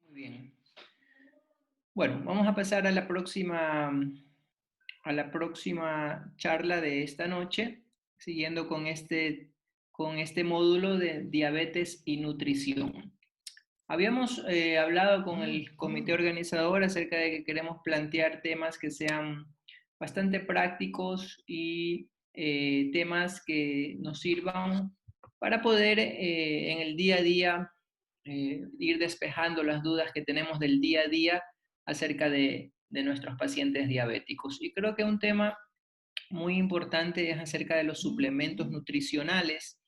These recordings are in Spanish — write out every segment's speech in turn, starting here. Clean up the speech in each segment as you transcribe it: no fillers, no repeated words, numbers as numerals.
Muy bien. Bueno, vamos a pasar a la próxima charla de esta noche, siguiendo con este módulo de diabetes y nutrición. Habíamos hablado con el comité organizador acerca de que queremos plantear temas que sean bastante prácticos y temas que nos sirvan para poder en el día a día ir despejando las dudas que tenemos del día a día acerca de nuestros pacientes diabéticos. Y creo que un tema muy importante es acerca de los suplementos nutricionales,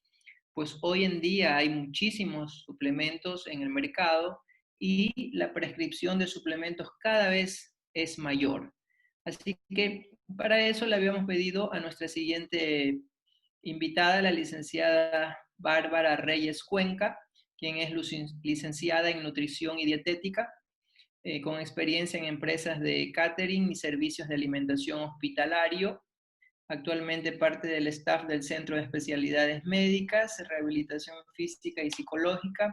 pues hoy en día hay muchísimos suplementos en el mercado y la prescripción de suplementos cada vez es mayor. Así que para eso le habíamos pedido a nuestra siguiente invitada, la licenciada Bárbara Reyes Cuenca, quien es licenciada en nutrición y dietética, con experiencia en empresas de catering y servicios de alimentación hospitalario. Actualmente parte del staff del Centro de Especialidades Médicas, Rehabilitación Física y Psicológica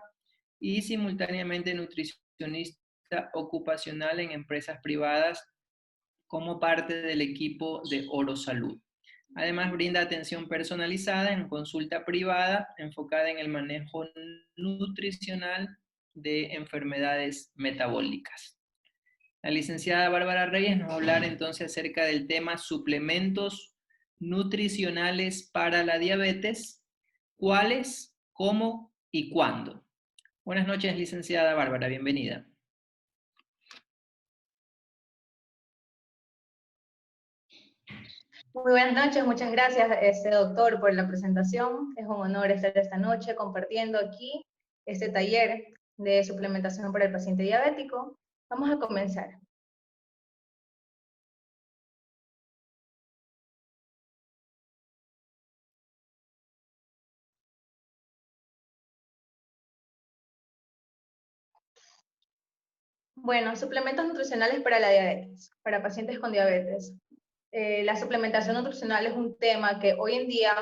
y simultáneamente nutricionista ocupacional en empresas privadas como parte del equipo de Oro Salud. Además, brinda atención personalizada en consulta privada enfocada en el manejo nutricional de enfermedades metabólicas. La licenciada Bárbara Reyes nos va a hablar entonces acerca del tema suplementos nutricionales para la diabetes, cuáles, cómo y cuándo. Buenas noches, licenciada Bárbara, bienvenida. Muy buenas noches, muchas gracias, doctor, por la presentación. Es un honor estar esta noche compartiendo aquí este taller de suplementación para el paciente diabético. Vamos a comenzar. Bueno, suplementos nutricionales para la diabetes, para pacientes con diabetes. La suplementación nutricional es un tema que hoy en día,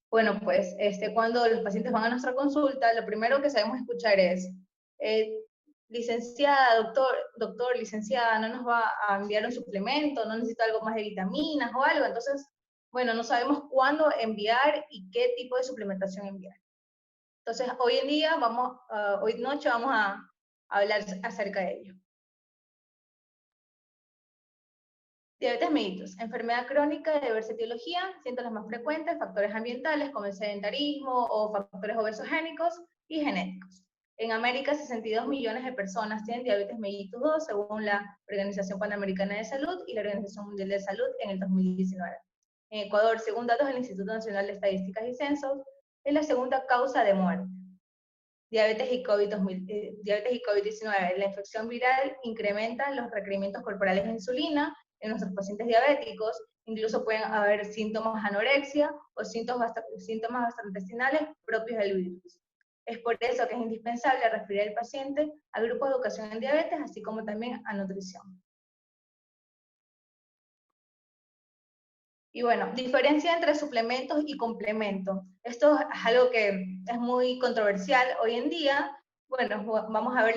bueno, pues cuando los pacientes van a nuestra consulta, lo primero que sabemos escuchar es, licenciada, doctor, licenciada, ¿no nos va a enviar un suplemento? ¿No necesita algo más de vitaminas o algo? Entonces, bueno, no sabemos cuándo enviar y qué tipo de suplementación enviar. Entonces, hoy en día, hoy noche vamos a hablar acerca de ello. Diabetes mellitus, enfermedad crónica de diversa etiología, síntomas más frecuentes, factores ambientales como el sedentarismo o factores obesogénicos y genéticos. En América, 62 millones de personas tienen diabetes mellitus 2, según la Organización Panamericana de Salud y la Organización Mundial de Salud en el 2019. En Ecuador, según datos del Instituto Nacional de Estadísticas y Censos, es la segunda causa de muerte. Diabetes y COVID-19. La infección viral incrementa los requerimientos corporales de insulina en nuestros pacientes diabéticos, incluso pueden haber síntomas de anorexia o síntomas gastrointestinales propios del virus. Es por eso que es indispensable referir al paciente a grupos de educación en diabetes, así como también a nutrición. Y bueno, diferencia entre suplementos y complementos. Esto es algo que es muy controversial hoy en día. Bueno, vamos a ver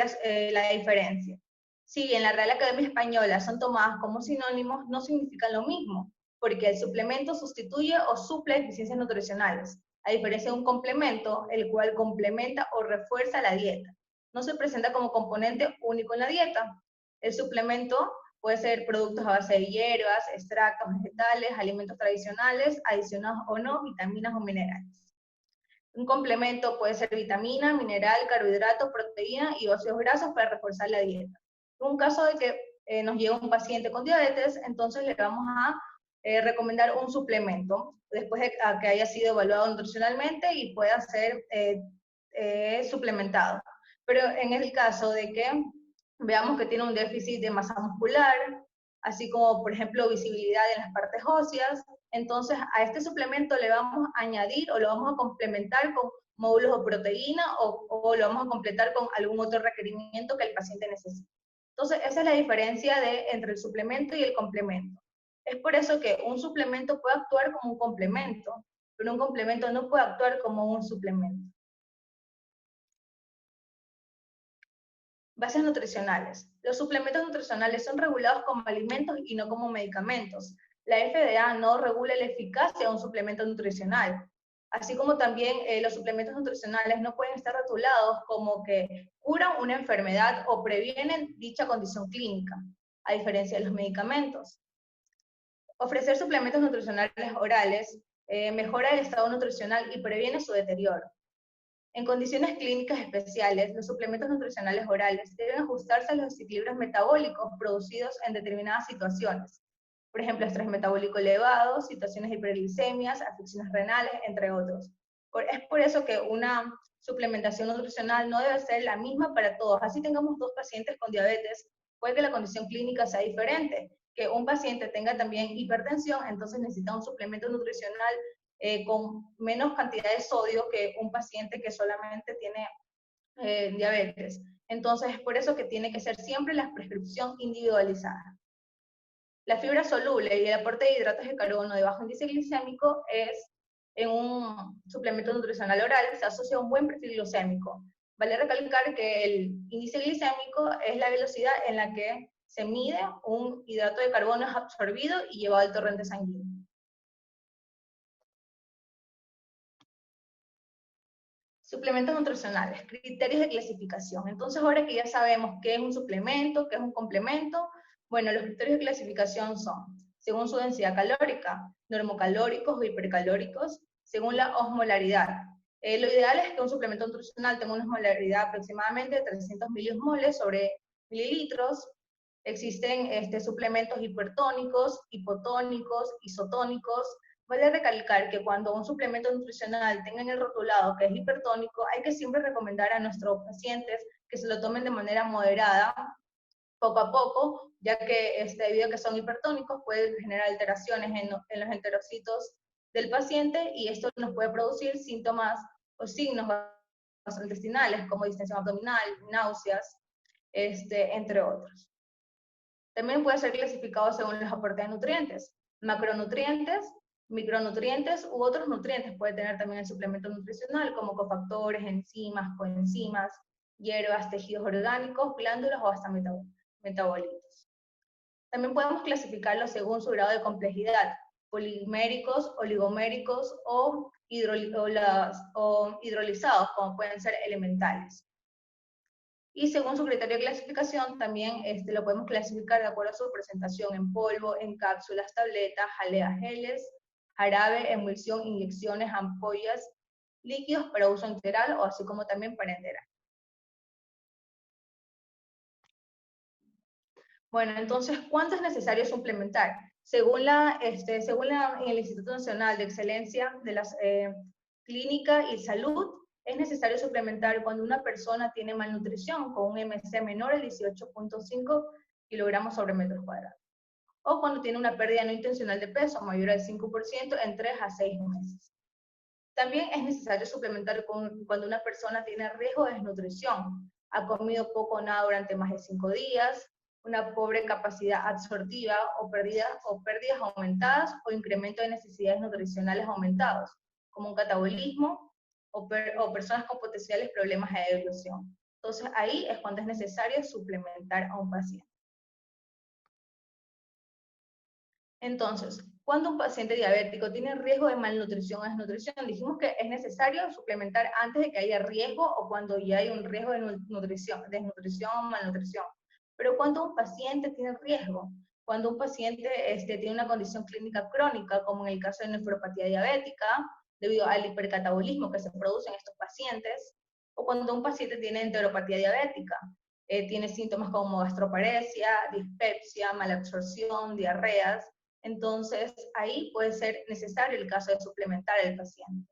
la diferencia. Si bien la Real Academia Española son tomadas como sinónimos, no significan lo mismo, porque el suplemento sustituye o suple deficiencias nutricionales, a diferencia de un complemento, el cual complementa o refuerza la dieta. No se presenta como componente único en la dieta. El suplemento puede ser productos a base de hierbas, extractos vegetales, alimentos tradicionales, adicionados o no, vitaminas o minerales. Un complemento puede ser vitamina, mineral, carbohidratos, proteína y óxidos grasos para reforzar la dieta. En un caso de que nos llegue un paciente con diabetes, entonces le vamos a recomendar un suplemento, después de que haya sido evaluado nutricionalmente y pueda ser suplementado. Pero en el caso de que veamos que tiene un déficit de masa muscular, así como, por ejemplo, visibilidad en las partes óseas, entonces a este suplemento le vamos a añadir o lo vamos a complementar con módulos de proteína o lo vamos a completar con algún otro requerimiento que el paciente necesite. Entonces, esa es la diferencia entre el suplemento y el complemento. Es por eso que un suplemento puede actuar como un complemento, pero un complemento no puede actuar como un suplemento. Bases nutricionales. Los suplementos nutricionales son regulados como alimentos y no como medicamentos. La FDA no regula la eficacia de un suplemento nutricional, así como también los suplementos nutricionales no pueden estar rotulados como que curan una enfermedad o previenen dicha condición clínica, a diferencia de los medicamentos. Ofrecer suplementos nutricionales orales mejora el estado nutricional y previene su deterioro. En condiciones clínicas especiales, los suplementos nutricionales orales deben ajustarse a los desequilibrios metabólicos producidos en determinadas situaciones. Por ejemplo, estrés metabólico elevado, situaciones de hiperglicemias, afecciones renales, entre otros. Es por eso que una suplementación nutricional no debe ser la misma para todos. Así tengamos 2 pacientes con diabetes, puede que la condición clínica sea diferente. Que un paciente tenga también hipertensión, entonces necesita un suplemento nutricional con menos cantidad de sodio que un paciente que solamente tiene diabetes. Entonces, es por eso que tiene que ser siempre la prescripción individualizada. La fibra soluble y el aporte de hidratos de carbono de bajo índice glicémico en un suplemento nutricional oral, se asocia a un buen perfil glucémico. Vale recalcar que el índice glicémico es la velocidad en la que se mide un hidrato de carbono es absorbido y llevado al torrente sanguíneo. Suplementos nutricionales, criterios de clasificación. Entonces, ahora que ya sabemos qué es un suplemento, qué es un complemento, bueno, los criterios de clasificación son, según su densidad calórica, normocalóricos o hipercalóricos, según la osmolaridad. Lo ideal es que un suplemento nutricional tenga una osmolaridad aproximadamente de 300 miliosmoles sobre mililitros. Existen suplementos hipertónicos, hipotónicos, isotónicos. Vale recalcar que cuando un suplemento nutricional tenga en el rotulado que es hipertónico, hay que siempre recomendar a nuestros pacientes que se lo tomen de manera moderada, poco a poco, ya que debido a que son hipertónicos pueden generar alteraciones en los enterocitos del paciente y esto nos puede producir síntomas o signos gastrointestinales como distensión abdominal, náuseas, entre otros. También puede ser clasificado según los aportes de nutrientes, macronutrientes, micronutrientes u otros nutrientes. Puede tener también el suplemento nutricional como cofactores, enzimas, coenzimas, hierbas, tejidos orgánicos, glándulas o hasta metabolitos. También podemos clasificarlos según su grado de complejidad, poliméricos, oligoméricos o hidrolizados, como pueden ser elementales. Y según su criterio de clasificación, también lo podemos clasificar de acuerdo a su presentación en polvo, en cápsulas, tabletas, jaleas, geles, jarabe, emulsión, inyecciones, ampollas, líquidos para uso integral o así como también para enterar. Bueno, entonces, ¿cuánto es necesario suplementar? Según el Instituto Nacional de Excelencia de la Clínica y Salud, es necesario suplementar cuando una persona tiene malnutrición con un MC menor a 18.5 kilogramos sobre metros cuadrados, o cuando tiene una pérdida no intencional de peso mayor al 5% en 3 a 6 meses. También es necesario suplementar cuando una persona tiene riesgo de desnutrición, ha comido poco o nada durante más de 5 días, una pobre capacidad absortiva o pérdidas aumentadas o incremento de necesidades nutricionales aumentados, como un catabolismo o personas con potenciales problemas de deglución. Entonces ahí es cuando es necesario suplementar a un paciente. Entonces, cuando un paciente diabético tiene riesgo de malnutrición o desnutrición, dijimos que es necesario suplementar antes de que haya riesgo o cuando ya hay un riesgo de desnutrición o malnutrición. Pero cuando un paciente tiene riesgo, cuando un paciente tiene una condición clínica crónica, como en el caso de nefropatía diabética, debido al hipercatabolismo que se produce en estos pacientes, o cuando un paciente tiene enteropatía diabética, tiene síntomas como gastroparesia, dispepsia, malabsorción, diarreas, entonces ahí puede ser necesario el caso de suplementar al paciente.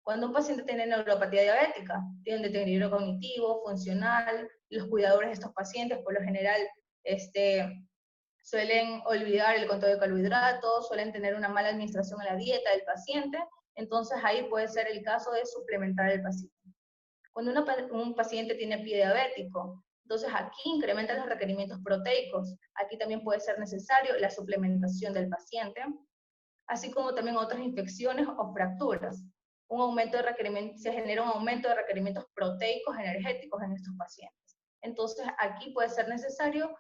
Cuando un paciente tiene neuropatía diabética, tiene un deterioro cognitivo, funcional, los cuidadores de estos pacientes por lo general suelen olvidar el control de carbohidratos, suelen tener una mala administración en la dieta del paciente, entonces ahí puede ser el caso de suplementar al paciente. Cuando un paciente tiene pie diabético, entonces aquí incrementan los requerimientos proteicos. Aquí también puede ser necesario la suplementación del paciente, así como también otras infecciones o fracturas. Se genera un aumento de requerimientos proteicos energéticos en estos pacientes. Entonces, aquí puede ser necesario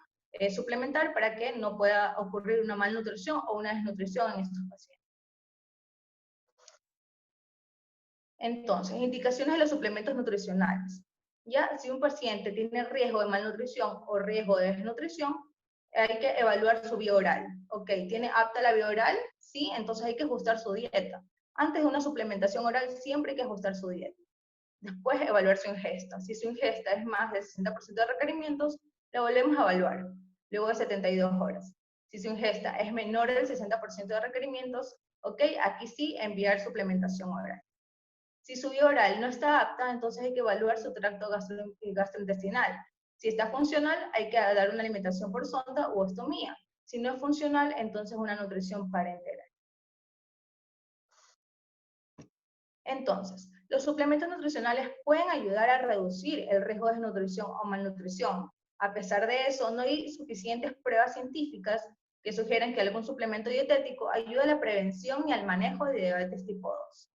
suplementar para que no pueda ocurrir una malnutrición o una desnutrición en estos pacientes. Entonces, indicaciones de los suplementos nutricionales. Ya, si un paciente tiene riesgo de malnutrición o riesgo de desnutrición, hay que evaluar su vía oral. Ok, ¿tiene apta la vía oral? Sí, entonces hay que ajustar su dieta. Antes de una suplementación oral siempre hay que ajustar su dieta. Después, evaluar su ingesta. Si su ingesta es más del 60% de requerimientos, la volvemos a evaluar, luego de 72 horas. Si su ingesta es menor del 60% de requerimientos, ok, aquí sí enviar suplementación oral. Si su vía oral no está apta, entonces hay que evaluar su tracto gastrointestinal. Si está funcional, hay que dar una alimentación por sonda o ostomía. Si no es funcional, entonces una nutrición parenteral. Entonces, los suplementos nutricionales pueden ayudar a reducir el riesgo de desnutrición o malnutrición. A pesar de eso, no hay suficientes pruebas científicas que sugieren que algún suplemento dietético ayude a la prevención y al manejo de diabetes tipo 2.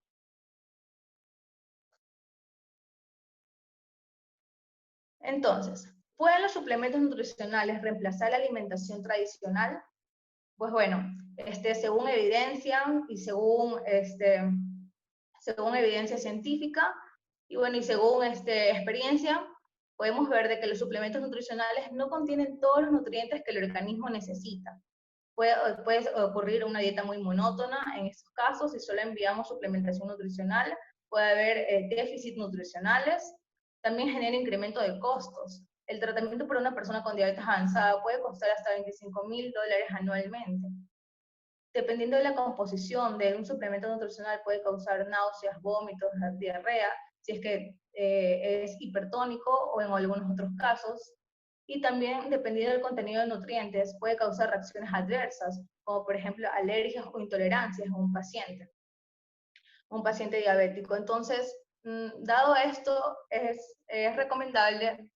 Entonces, ¿pueden los suplementos nutricionales reemplazar la alimentación tradicional? Pues bueno, según evidencia y según evidencia científica y bueno, y según experiencia, podemos ver de que los suplementos nutricionales no contienen todos los nutrientes que el organismo necesita. Puede ocurrir una dieta muy monótona en estos casos, si solo enviamos suplementación nutricional, puede haber déficits nutricionales, también genera incremento de costos. El tratamiento para una persona con diabetes avanzada puede costar hasta $25,000 anualmente. Dependiendo de la composición de un suplemento nutricional, puede causar náuseas, vómitos, diarrea, si es que es hipertónico o en algunos otros casos. Y también, dependiendo del contenido de nutrientes, puede causar reacciones adversas, como por ejemplo alergias o intolerancias en un paciente diabético. Entonces, dado esto, es recomendable,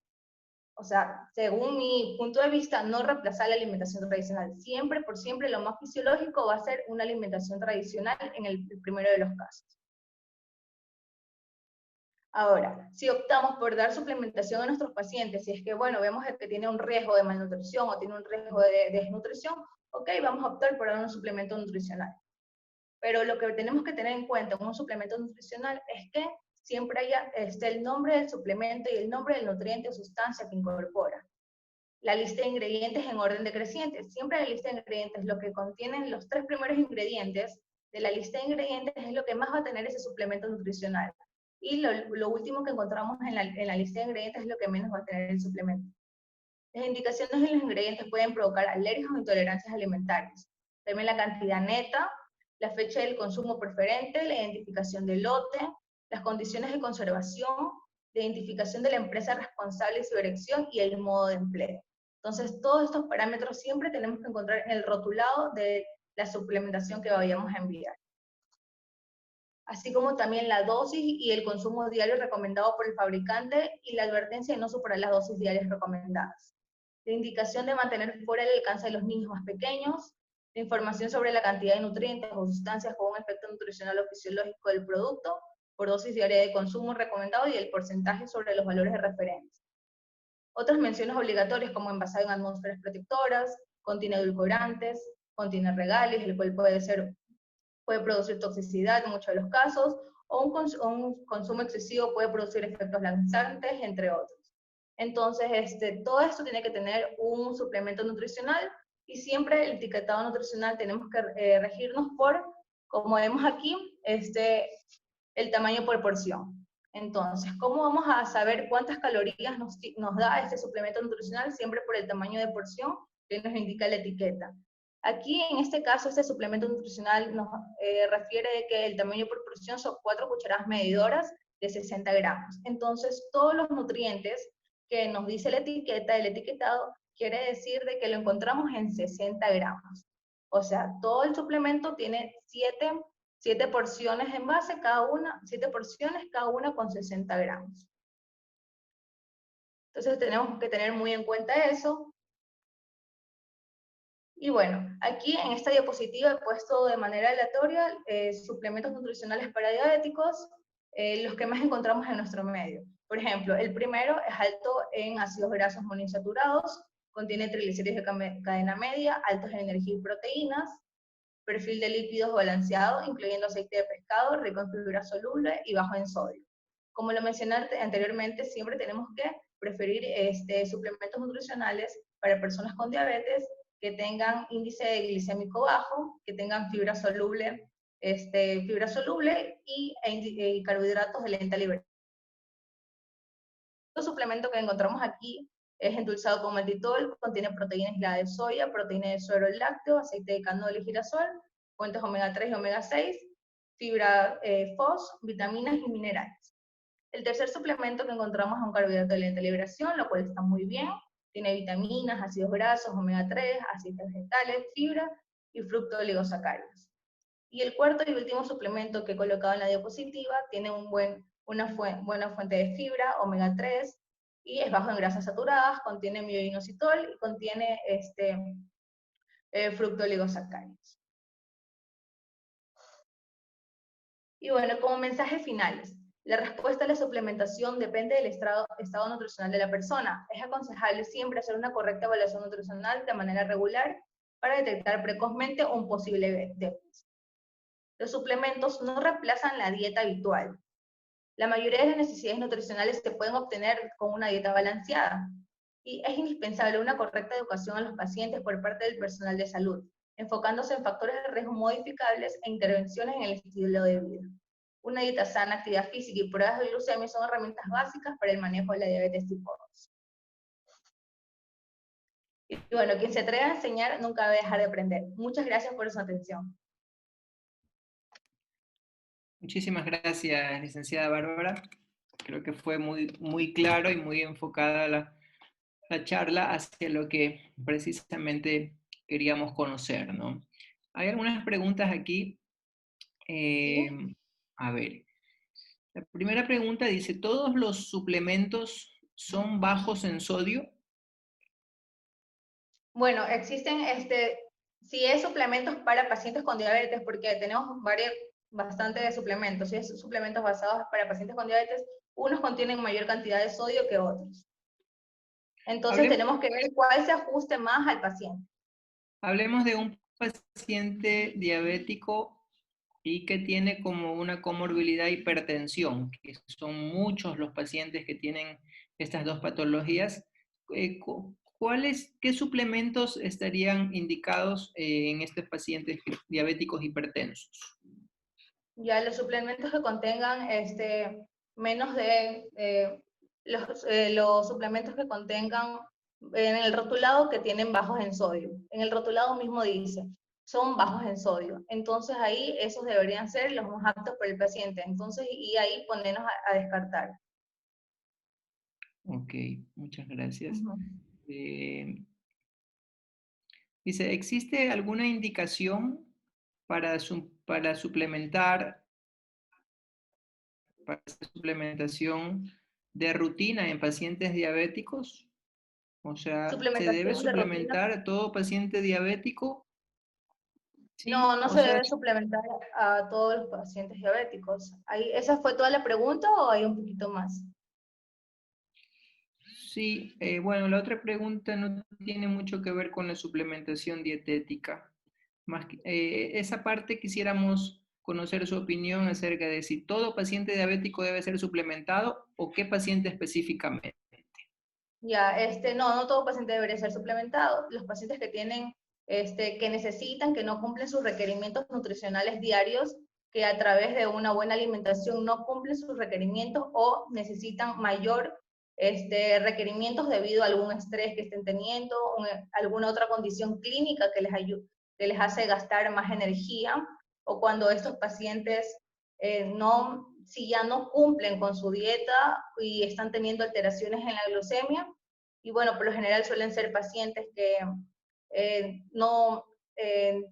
o sea, según mi punto de vista, no reemplazar la alimentación tradicional. Siempre, por siempre, lo más fisiológico va a ser una alimentación tradicional en el primero de los casos. Ahora, si optamos por dar suplementación a nuestros pacientes, si es que, bueno, vemos que tiene un riesgo de malnutrición o tiene un riesgo de desnutrición, ok, vamos a optar por dar un suplemento nutricional. Pero lo que tenemos que tener en cuenta en un suplemento nutricional es que siempre haya el nombre del suplemento y el nombre del nutriente o sustancia que incorpora. La lista de ingredientes en orden decreciente. Siempre la lista de ingredientes, lo que contienen los 3 primeros ingredientes de la lista de ingredientes es lo que más va a tener ese suplemento nutricional. Y lo último que encontramos en la lista de ingredientes es lo que menos va a tener el suplemento. Las indicaciones de los ingredientes pueden provocar alergias o intolerancias alimentarias. También la cantidad neta, la fecha del consumo preferente, la identificación del lote, las condiciones de conservación, la identificación de la empresa responsable de su dirección y el modo de empleo. Entonces, todos estos parámetros siempre tenemos que encontrar en el rotulado de la suplementación que vayamos a enviar. Así como también la dosis y el consumo diario recomendado por el fabricante y la advertencia de no superar las dosis diarias recomendadas. La indicación de mantener fuera del alcance de los niños más pequeños, la información sobre la cantidad de nutrientes o sustancias con un efecto nutricional o fisiológico del producto, por dosis diaria de consumo recomendado y el porcentaje sobre los valores de referencia. Otras menciones obligatorias como envasado en atmósferas protectoras, contiene edulcorantes, contiene regales, el cual puede producir toxicidad en muchos de los casos, o un consumo excesivo puede producir efectos laxantes, entre otros. Entonces, todo esto tiene que tener un suplemento nutricional y siempre el etiquetado nutricional tenemos que regirnos por, como vemos aquí, el tamaño por porción. Entonces, ¿cómo vamos a saber cuántas calorías nos da este suplemento nutricional? Siempre por el tamaño de porción que nos indica la etiqueta. Aquí, en este caso, este suplemento nutricional nos refiere de que el tamaño por porción son 4 cucharadas medidoras de 60 gramos. Entonces, todos los nutrientes que nos dice la etiqueta, el etiquetado, quiere decir de que lo encontramos en 60 gramos. O sea, todo el suplemento tiene 7 porciones en base, cada una, 7 porciones, cada una con 60 gramos. Entonces tenemos que tener muy en cuenta eso. Y bueno, aquí en esta diapositiva he puesto de manera aleatoria suplementos nutricionales para diabéticos, los que más encontramos en nuestro medio. Por ejemplo, el primero es alto en ácidos grasos monoinsaturados, contiene triglicéridos de cadena media, altos en energía y proteínas, perfil de lípidos balanceado, incluyendo aceite de pescado, rico en fibra soluble y bajo en sodio. Como lo mencioné anteriormente, siempre tenemos que preferir suplementos nutricionales para personas con diabetes que tengan índice glicémico bajo, que tengan fibra soluble y carbohidratos de lenta liberación. El suplemento que encontramos aquí es endulzado con maltitol, contiene proteína aislada de soya, proteína de suero lácteo, aceite de canola y girasol, fuentes omega 3 y omega 6, fibra FOS, vitaminas y minerales. El tercer suplemento que encontramos es un carbohidrato de lenta liberación, lo cual está muy bien. Tiene vitaminas, ácidos grasos, omega 3, aceites vegetales, fibra y fructooligosacáridos. Y el cuarto y último suplemento que he colocado en la diapositiva tiene una buena fuente de fibra, omega 3, y es bajo en grasas saturadas, contiene mioinositol y contiene fructooligosacáridos. Y bueno, como mensajes finales, la respuesta a la suplementación depende del estado nutricional de la persona. Es aconsejable siempre hacer una correcta evaluación nutricional de manera regular para detectar precozmente un posible déficit. Los suplementos no reemplazan la dieta habitual. La mayoría de las necesidades nutricionales se pueden obtener con una dieta balanceada. Y es indispensable una correcta educación a los pacientes por parte del personal de salud, enfocándose en factores de riesgo modificables e intervenciones en el estilo de vida. Una dieta sana, actividad física y pruebas de glucemia son herramientas básicas para el manejo de la diabetes tipo 2. Y bueno, quien se atreve a enseñar nunca va a dejar de aprender. Muchas gracias por su atención. Muchísimas gracias, licenciada Bárbara. Creo que fue muy claro y muy enfocada la charla hacia lo que precisamente queríamos conocer, ¿no? Hay algunas preguntas aquí. ¿Sí? A ver, la primera pregunta dice, ¿todos los suplementos son bajos en sodio? Bueno, existen, si es suplementos para pacientes con diabetes, porque tenemos bastante de suplementos, si es suplementos basados para pacientes con diabetes, unos contienen mayor cantidad de sodio que otros. Entonces Hablemos, tenemos que ver cuál se ajuste más al paciente. hablemos de un paciente diabético y que tiene como una comorbilidad hipertensión, que son muchos los pacientes que tienen estas dos patologías. ¿Qué suplementos estarían indicados en estos pacientes diabéticos hipertensos? Ya los suplementos que contengan menos de los suplementos que contengan en el rotulado que tienen bajos en sodio. En el rotulado mismo dice, son bajos en sodio. Entonces ahí esos deberían ser los más aptos para el paciente. Entonces, y ahí ponernos a descartar. Ok, muchas gracias. Ujú. Dice, ¿existe alguna indicación para suplementar, para hacer suplementación de rutina en pacientes diabéticos? O sea, ¿se debe Suplementación de rutina. suplementar a todo paciente diabético? No, Sí, no o se sea, debe suplementar a todos los pacientes diabéticos. Ahí, ¿esa fue toda la pregunta o hay un poquito más? sí. Bueno, la otra pregunta no tiene mucho que ver con la suplementación dietética. Esa parte quisiéramos conocer su opinión acerca de si todo paciente diabético debe ser suplementado o qué paciente específicamente. Ya, no todo paciente debería ser suplementado. Los pacientes que tienen, que necesitan, que no cumplen sus requerimientos nutricionales diarios, que a través de una buena alimentación no cumplen sus requerimientos o necesitan mayor requerimientos debido a algún estrés que estén teniendo, alguna otra condición clínica que que les hace gastar más energía, o cuando estos pacientes si ya no cumplen con su dieta y están teniendo alteraciones en la glucemia, y bueno, por lo general suelen ser pacientes que no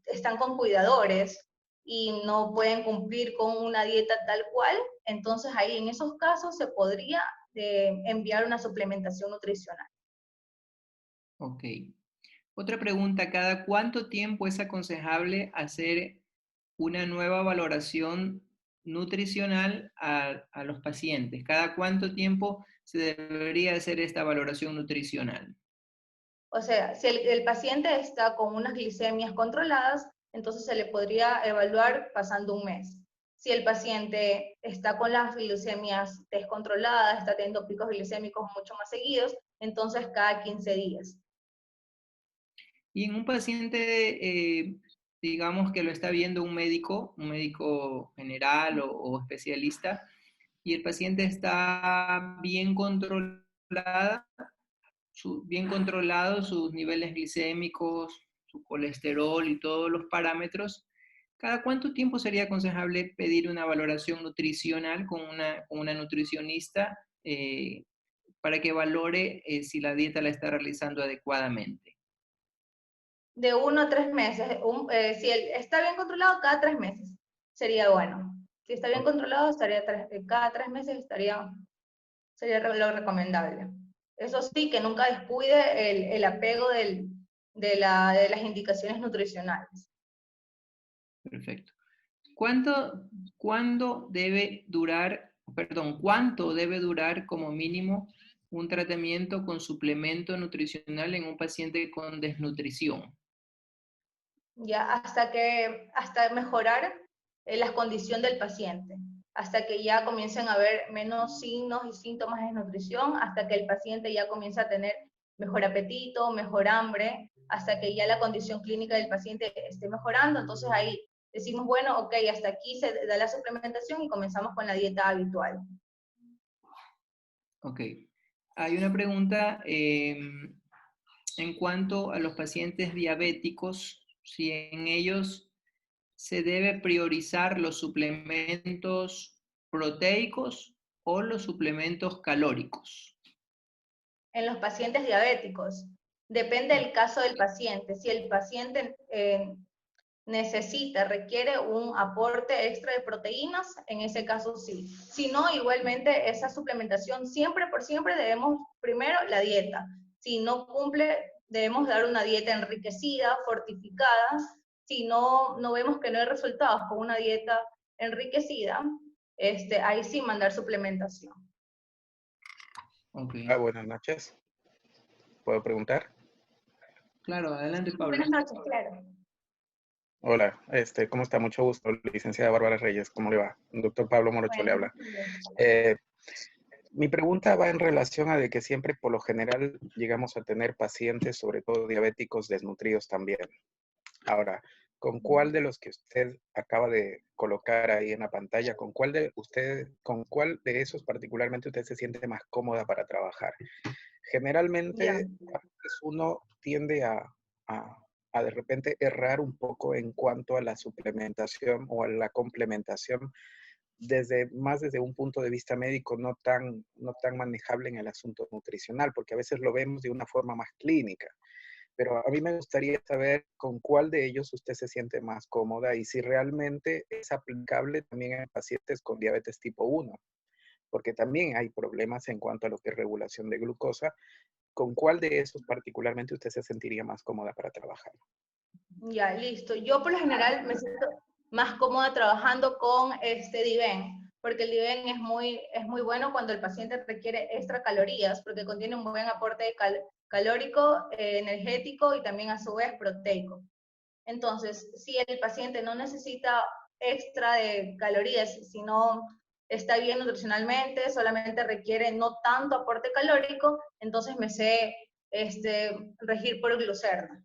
están con cuidadores y no pueden cumplir con una dieta tal cual, entonces ahí en esos casos se podría enviar una suplementación nutricional. Ok. Otra pregunta, ¿cada cuánto tiempo es aconsejable hacer una nueva valoración nutricional a los pacientes? ¿Cada cuánto tiempo se debería hacer esta valoración nutricional? O sea, si el paciente está con unas glicemias controladas, entonces se le podría evaluar pasando un mes. Si el paciente está con las glicemias descontroladas, está teniendo picos glicémicos mucho más seguidos, entonces cada 15 días. Y en un paciente, digamos que lo está viendo un médico general o especialista, y el paciente está bien controlado sus niveles glicémicos, su colesterol y todos los parámetros. ¿Cada cuánto tiempo sería aconsejable pedir una valoración nutricional con una nutricionista para que valore si la dieta la está realizando adecuadamente? De 1 a 3 meses. Si está bien controlado, cada 3 meses sería bueno. Si está bien controlado, cada 3 meses sería lo recomendable. Eso sí, que nunca descuide el apego de las indicaciones nutricionales. Perfecto. ¿Cuánto debe durar, perdón, cuánto debe durar como mínimo un tratamiento con suplemento nutricional en un paciente con desnutrición? Ya hasta mejorar la condición del paciente, hasta que ya comiencen a haber menos signos y síntomas de desnutrición, hasta que el paciente ya comience a tener mejor apetito, mejor hambre, hasta que ya la condición clínica del paciente esté mejorando. Entonces ahí decimos, bueno, ok, hasta aquí se da la suplementación y comenzamos con la dieta habitual. Ok. Hay una pregunta en cuanto a los pacientes diabéticos, si en ellos se debe priorizar los suplementos proteicos o los suplementos calóricos. En los pacientes diabéticos, depende del caso del paciente. Si el paciente requiere un aporte extra de proteínas, en ese caso sí. Si no, igualmente esa suplementación siempre por siempre debemos primero la dieta. Si no cumple, debemos dar una dieta enriquecida, fortificada. Si no vemos que no hay resultados con una dieta enriquecida, ahí sí mandar suplementación. Ok. Buenas noches. ¿Puedo preguntar? Claro, adelante, Pablo. Buenas noches, claro. Hola, ¿cómo está? Mucho gusto, licenciada Bárbara Reyes, ¿cómo le va? Doctor Pablo Morocho le Bueno, habla. Eh, Mi pregunta va en relación a de que siempre, por lo general, llegamos a tener pacientes, sobre todo diabéticos, desnutridos también. Ahora, ¿con cuál de los que usted acaba de colocar ahí en la pantalla, con cuál de esos particularmente usted se siente más cómoda para trabajar? ya. Generalmente, uno tiende a, a de repente errar un poco en cuanto a la suplementación o a la complementación desde un punto de vista médico no tan manejable en el asunto nutricional, porque a veces lo vemos de una forma más clínica. Pero a mí me gustaría saber con cuál de ellos usted se siente más cómoda y si realmente es aplicable también en pacientes con diabetes tipo 1, porque también hay problemas en cuanto a lo que es regulación de glucosa. ¿Con cuál de esos particularmente usted se sentiría más cómoda para trabajar? Ya, listo. Yo por lo general me siento más cómoda trabajando con este Diven, porque el Diven es muy bueno cuando el paciente requiere extra calorías, porque contiene un buen aporte calórico, energético y también a su vez proteico. Entonces, si el paciente no necesita extra de calorías, sino está bien nutricionalmente, solamente requiere no tanto aporte calórico, entonces me sé regir por glucerna.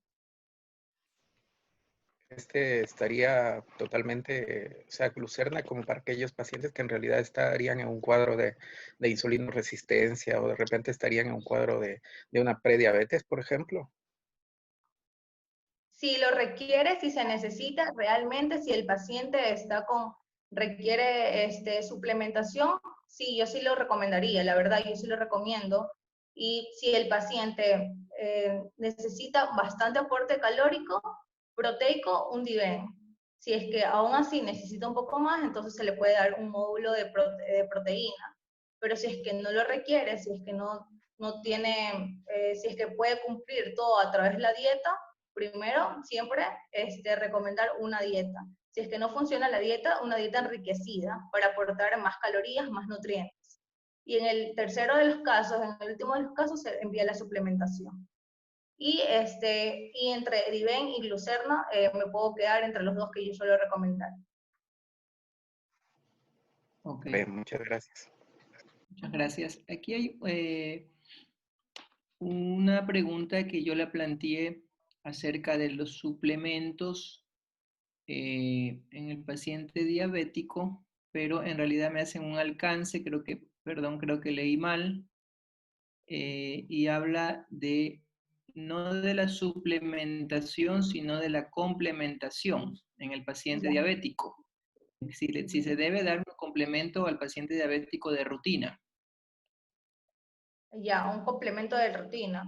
Estaría totalmente, o sea, glucerna como para aquellos pacientes que en realidad estarían en un cuadro de insulinoresistencia o de repente estarían en un cuadro de una prediabetes, por ejemplo. Si lo requiere, si se necesita, realmente, si el paciente requiere suplementación, sí, yo sí lo recomendaría, la verdad, yo sí lo recomiendo. Y si el paciente necesita bastante aporte calórico, proteico, un Diven. Si es que aún así necesita un poco más, entonces se le puede dar un módulo de proteína. Pero si es que no lo requiere, si es que no tiene, si es que puede cumplir todo a través de la dieta, primero siempre recomendar una dieta. Si es que no funciona la dieta, una dieta enriquecida para aportar más calorías, más nutrientes. y en el tercero de los casos, en el último de los casos, se envía la suplementación. Y entre Diven y Glucerna me puedo quedar entre los dos que yo suelo recomendar. Ok, Muchas gracias. muchas gracias. Aquí hay una pregunta que yo la planteé acerca de los suplementos en el paciente diabético, pero en realidad me hacen un alcance, creo que leí mal, y habla no de la suplementación, sino de la complementación en el paciente Ya. diabético. Si se debe dar un complemento al paciente diabético de rutina. Ya, un complemento de rutina.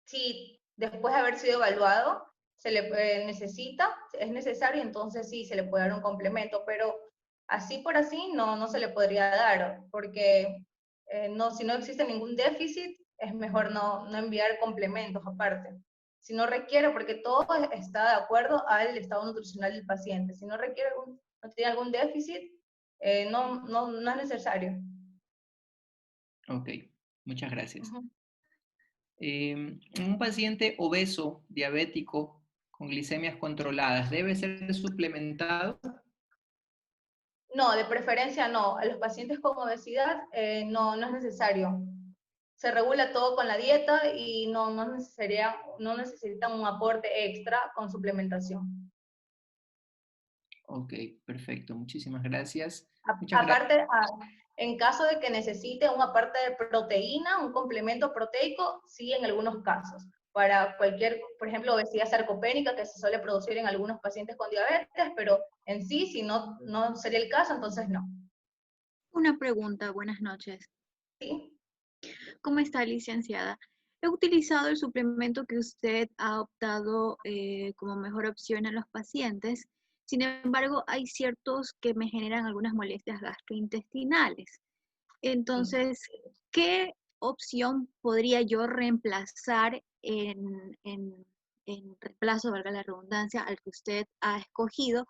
Si después de haber sido evaluado se le es necesario, entonces sí se le puede dar un complemento, pero así por así no se le podría dar, porque si no existe ningún déficit, es mejor no enviar complementos aparte. Si no requiere, porque todo está de acuerdo al estado nutricional del paciente, si no requiere, no tiene algún déficit, no es necesario. Ok, muchas gracias. Ujú. Un paciente obeso, diabético, con glicemias controladas, ¿debe ser suplementado? No, de preferencia no. A los pacientes con obesidad no es necesario. Se regula todo con la dieta y no necesitan un aporte extra con suplementación. Ok, perfecto. Muchísimas gracias. Muchas gracias. Aparte, en caso de que necesite una aparte de proteína, un complemento proteico, sí en algunos casos. Para cualquier, por ejemplo, obesidad sarcopénica que se suele producir en algunos pacientes con diabetes, pero en sí, si no sería el caso, entonces no. Una pregunta, buenas noches. ¿Sí? ¿Cómo está, licenciada? He utilizado el suplemento que usted ha optado como mejor opción a los pacientes. Sin embargo, hay ciertos que me generan algunas molestias gastrointestinales. Sí. Entonces, ¿qué opción podría yo reemplazar en reemplazo, valga la redundancia, al que usted ha escogido?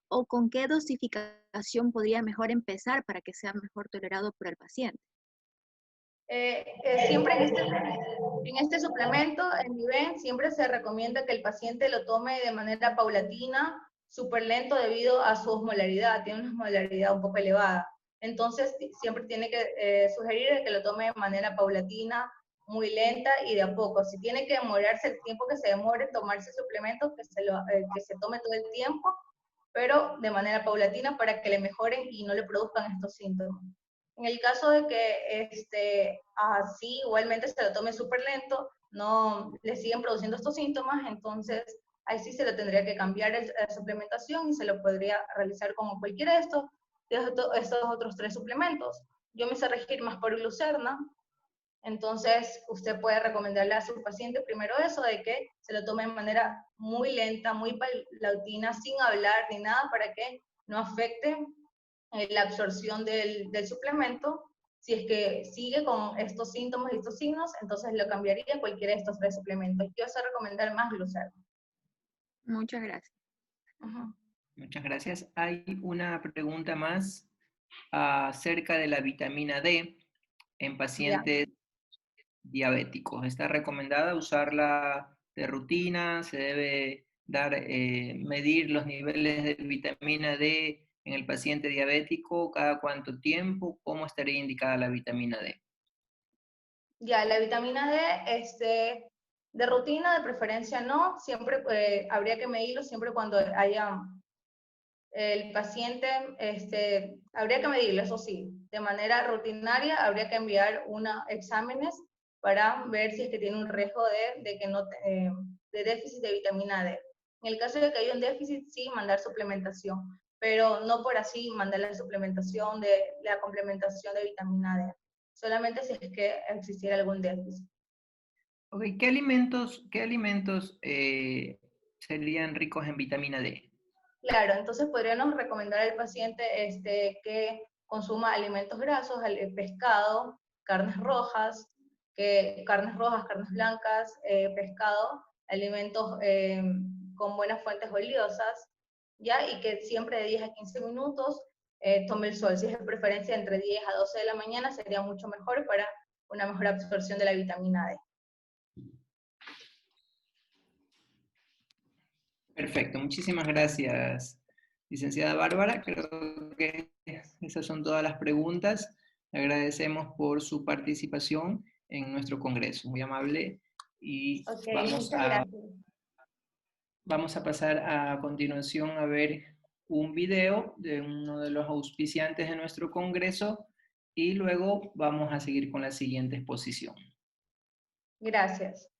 ¿O con qué dosificación podría mejor empezar para que sea mejor tolerado por el paciente? Siempre en este suplemento, en Niven, siempre se recomienda que el paciente lo tome de manera paulatina, súper lento debido a su osmolaridad, tiene una osmolaridad un poco elevada. Entonces, siempre tiene que sugerir que lo tome de manera paulatina, muy lenta y de a poco. Si tiene que demorarse el tiempo que se demore tomarse el suplemento, que se tome todo el tiempo, pero de manera paulatina para que le mejoren y no le produzcan estos síntomas. En el caso de que así igualmente se lo tome súper lento, no le siguen produciendo estos síntomas, entonces ahí sí se le tendría que cambiar la suplementación y se lo podría realizar como cualquiera estos otros 3 suplementos. Yo me hice regir más por glucerna, entonces usted puede recomendarle a su paciente primero eso, de que se lo tome de manera muy lenta, muy paulatina, sin hablar ni nada, para que no afecte la absorción del suplemento. Si es que sigue con estos síntomas y estos signos, entonces lo cambiaría a cualquiera de estos 3 suplementos. Yo sé recomendar más glucerna. Muchas gracias. Ujú. Muchas gracias. Hay una pregunta más acerca de la vitamina D en Ya. pacientes diabéticos. ¿Está recomendada usarla de rutina? ¿Se debe medir los niveles de vitamina D en el paciente diabético? ¿Cada cuánto tiempo? ¿Cómo estaría indicada la vitamina D? Ya, la vitamina D, de rutina, de preferencia no, siempre habría que medirlo siempre cuando haya el paciente, habría que medirlo, eso sí, de manera rutinaria habría que enviar exámenes para ver si es que tiene un riesgo de déficit de vitamina D. En el caso de que haya un déficit, sí, mandar suplementación, pero no por así mandar la complementación de vitamina D, solamente si es que existiera algún déficit. Okay, qué alimentos serían ricos en vitamina D? Claro, entonces podríamos recomendar al paciente que consuma alimentos grasos, pescado, carnes rojas, carnes blancas, pescado, alimentos con buenas fuentes oleosas, ¿ya? Y que siempre de 10 a 15 minutos tome el sol. Si es de preferencia entre 10 a 12 de la mañana, sería mucho mejor para una mejor absorción de la vitamina D. Perfecto, muchísimas gracias, licenciada Bárbara. Creo que esas son todas las preguntas. Le agradecemos por su participación en nuestro congreso, muy amable. Y Ok, muchas gracias. vamos a pasar a continuación a ver un video de uno de los auspiciantes de nuestro congreso y luego vamos a seguir con la siguiente exposición. Gracias.